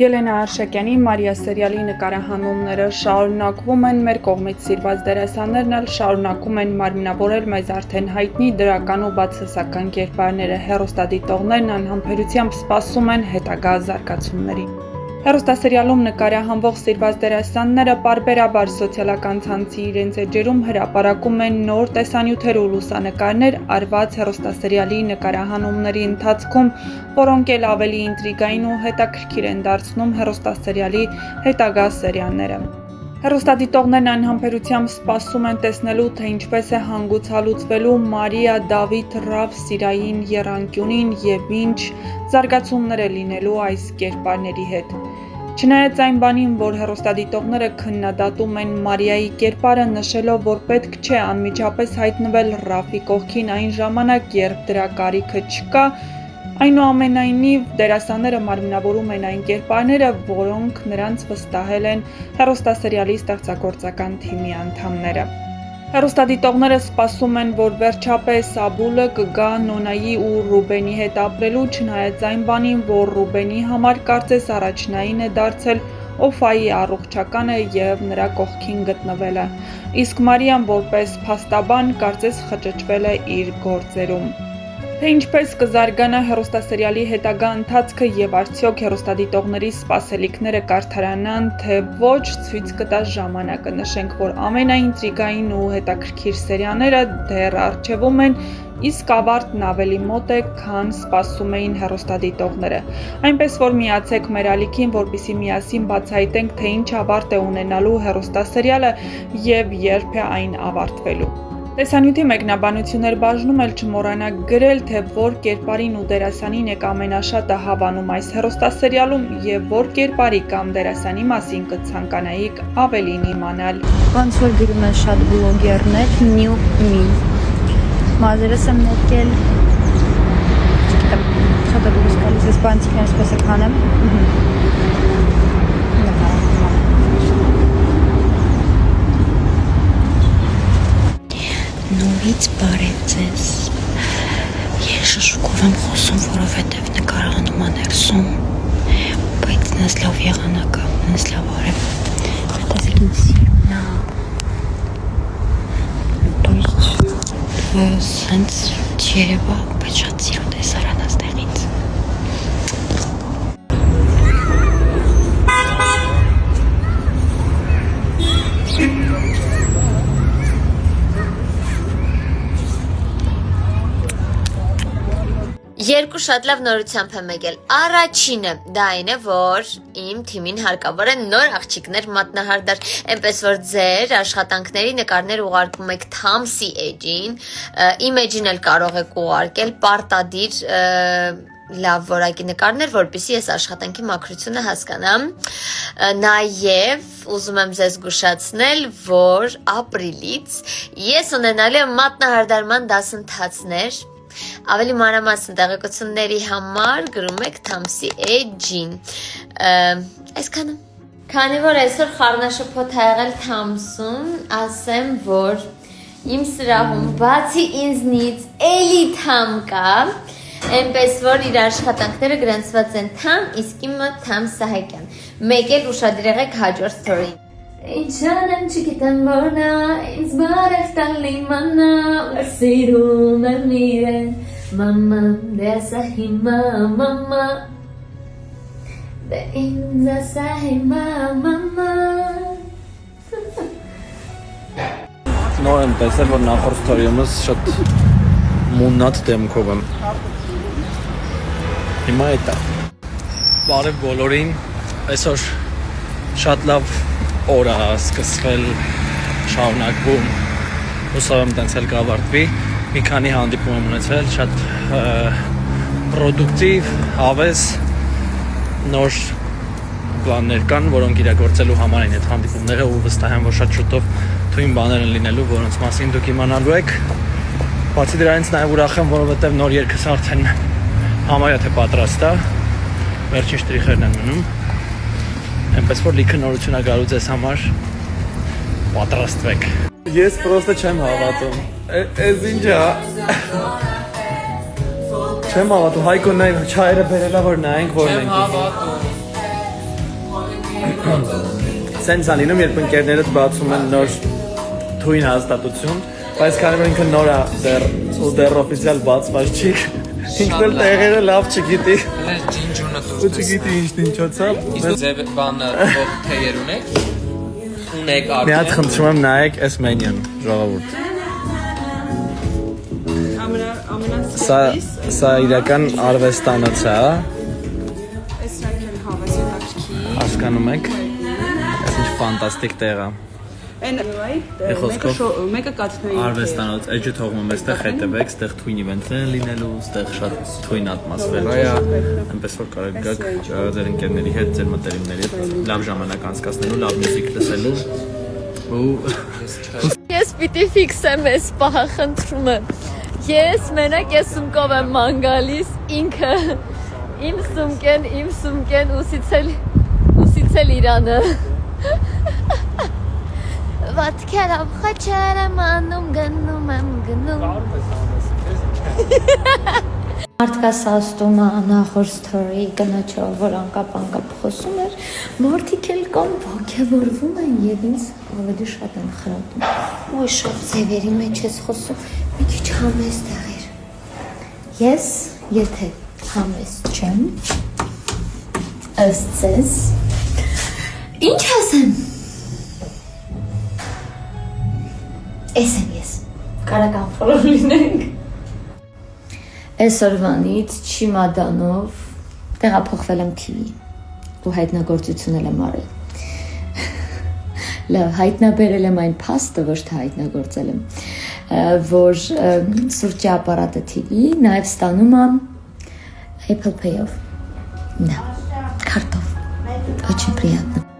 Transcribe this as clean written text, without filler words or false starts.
Ելենա Արշակյանի Մարիա սերիալի նկարահանումները շարունակվում են, մեր կողմից սիրված դերասաններն էլ շարունակում են մարմնավորել մեզ արդեն հայտնի դրական ու բացասական կերպարները, հեռուստադիտողներն անհամբերությամբ սպասում են հետագա զարգացումների։ Հեռուստասերիալում նկարահանվող սիրված դերասանները պարբերաբար սոցիալական ցանցի իրենց էջերում հրապարակում են նոր տեսանյութեր ու լուսանկարներ արված հեռուստասերիալի նկարահանումների ընթացքում, որոնք էլ ավելի ինտրիգային ու հետաքրքիր են դարձնում հեռուստասերիալի հետագա սերիաները։ Հեռուստադիտողներն անհամբերությամբ սպասում են տեսնելու, թե ինչպես է հանգուցալուծվելու Մարիա Դավիթ Ռավ Սիրային եռանկյունին և ինչ զարգացումներ է լինելու այս կերպարների հետ։ Չնայած այն բանին, որ հեռուստադիտողները քննադատում են Մարիայի կերպարը, նշելով, որ պետք չէ անմիջապես հայտնվել Ռաֆի կողքին այն ժամանակ, երբ դրա կարիքը չկա, այնուամենայնիվ դերասանները մարմնավորում են այն կերպարները, որոնք նրանց վստահել են հեռուստասերիալի ստեղծագործական թիմի անդամները։ Հեռուստադիտողները սպասում են, որ վերջապես Աբուլը կգա Նոնայի ու Ռուբենի հետ ապրելու, չնայած այն բանին, որ Ռուբենի համար կարծես առաջնային է դարձել Օֆայի առողջականը և նրա կողքին գտնվելը, իսկ Մարիան որպես փաստաբան կարծես խճճվել է իր գործերում։ Թե ինչպես կզարգանա հեռուստասերիալի հետագա ընթացքը և արդյոք հեռուստադիտողների սպասելիքները կարդարանան, թե ոչ, ցույց կտա ժամանակը։ Նշենք, որ ամենաինտրիգային ու հետաքրքիր սերիաները դեռ առջևում են, իսկ ավարտն ավելի մոտ է, քան սպասում էին հեռուստադիտողները։ Այնպես որ միացեք մեր ալիքին, որպեսզի միասին բացահայտենք, թե ինչ ավարտ է ունենալու հեռուստասերիալը և երբ է այն ավարտվելու։ Տեսանյութի մեկնաբանություններ բաժնում էլ չմոռանաք գրել, թե որ կերպարին ու դերասանին եք ամենաշատը հավանում այս հեռուստասերիալում և որ կերպարի կամ դերասանի մասին կցանկանայիք ավելին իմանալ։ Ոնց որ գրում են շատ բլոգերներ, new me։ Մազերս եմ նետկել։ Շատ է դուրս գալիս, ես բանցիկն այսպես է քանեմ։ Նորից բարև ձեզ։ Ես շշուկով եմ խոսում, որովհետև նկարահանումը ներսում, բայց նենց լավ եղանակը, նենց լավ արև։ Հետազեք ինձ սիրուն է։ То есть սենց երևա, բայց շատ սիրուն տեսարան աստեղից։ Երկու շատ լավ նորությամբ եմ եկել։ Առաջինը դա այն է, որ իմ թիմին հարկավոր են նոր աղջիկներ մատնահարդար, այնպես որ ձեր աշխատանքների նկարներ ուղարկում եք Թամսի էջին, իմ էջին էլ կարող եք ուղարկել պարտադիր լավ որակի նկարներ, որպեսզի ես աշխատանքի մաքրությունը հասկանամ։ Նաև ուզում եմ ձեզ զգուշացնել, որ ապրիլից ես ունենալու եմ մատնահարդարման դասընթացներ։ Ավելի մանրամասն տեղեկությունների համար գրում եք Թամսի էջին։ Այսքանը։ Քանի որ այսօր խառնաշփոթ ա եղել Թամսում, ասեմ, որ իմ սրահում բացի ինձնից էլի Թամ կա, այնպես որ իր աշխատանքները գրանցված են Թամ, իսկ իմը Թամ Սահակյան։ Մեկ էլ ուշադիր եղեք հաջորդ story-ին։ Ինչ անեմ չգիտեմ որ նա ինձ բարև տալի մանա ու սիրում եմ իրեն մամա դե ասա հիմա մամա դե ինձ ասա հիմա մամա Նոր եմ տեսել, որ նախորդ ստորիումս շատ մուննատ դեմքով եմ Հիմա էտա Բարև բոլորին Այսօր շատ լավ օր է սկսվել շարունակվում հուսով եմ տենց էլ կավարտվի մի քանի հանդիպում եմ ունեցել շատ պրոդուկտիվ հավես նոր պլաններ կան որոնք իրագործելու համար են այդ հանդիպումները ու վստահ եմ որ շատ շուտով թույն բաներ են լինելու որոնց մասին դուք իմանալու եք բացի դրանից նաև ուրախ եմ որովհետև նոր երգս արդեն համարյա թե պատրաստ է վերջին շտրիխերն են մնում Այնպես որ լիքը նորություն է գալու ձեզ համար պատրաստվեք Ես պրոստը չեմ հավատում Էս ինչ է Չեմ հավատում Հայկոն նայ չայրը բերելա որ նայենք որն ենք Սենց ալինում, երբ ընկերներդ բացում են նոր թույն հաստատություն, բայց քանի որ ինքը նոր է դեռ օֆիցիալ բացված չի, ինքն էլ տեղերը լավ չգիտի։ Հենց ջինջունը Ու դուրս չգիտի ինչն ինչոց է։ իսկ ձև բանը թեյեր ունեք Մի հատ խնդրում եմ նայեք այս մենյուն, ժողովուրդ։ Սա իրական արվեստանոց է, հասկանում եք, այս ինչ ֆանտաստիկ տեղ է։ Մեկը կաթնայի Արվեստանոց, էջը թողում եմ այստեղ հետևեք, այստեղ թույն իվենթներ են լինելու, այստեղ շատ թույն ատմոսֆեր է, այնպես որ կարող եք ձեր ընկերների հետ, ձեր մտերիմների հետ լավ ժամանակ անցկացնելու, լավ մյուզիք լսելու ու Ես պիտի ֆիքսեմ այս պահը, խնդրում եմ։ Ես մենակ ես սումկով եմ ման գալիս, ինքը իմ սումկեն ուսից էլ իրանը։ Վատքերով խաչեր եմ անում, գնում եմ։ Մարդկա սաստում է նախոր սթորի կնոջով, որ անկապ խոսում էր, մարդիկ էլ կամ ոգևորվում են և ինձ ավելի շատ են խրատում։ Ոյ շատ ձևերի մեջ ես խոսում, մի քիչ համեստ եղիր։ Ես, եթե համեստ չեմ, ըստ ձեզ, ինչ ասեմ։ Էս եմ ես, կարական ֆոլոր լինենք։ Այսօրվանից չիմադանով տեղափոխվել եմ TV ու հայտնագործություն եմ արել։ Լավ, հայտնաբերել եմ այն փաստը, ոչ թե հայտնագործել եմ, որ սուրճի ապարատը TV նաև ստանում եմ Apple Pay-ով։ Да, картով։ Очень приятно։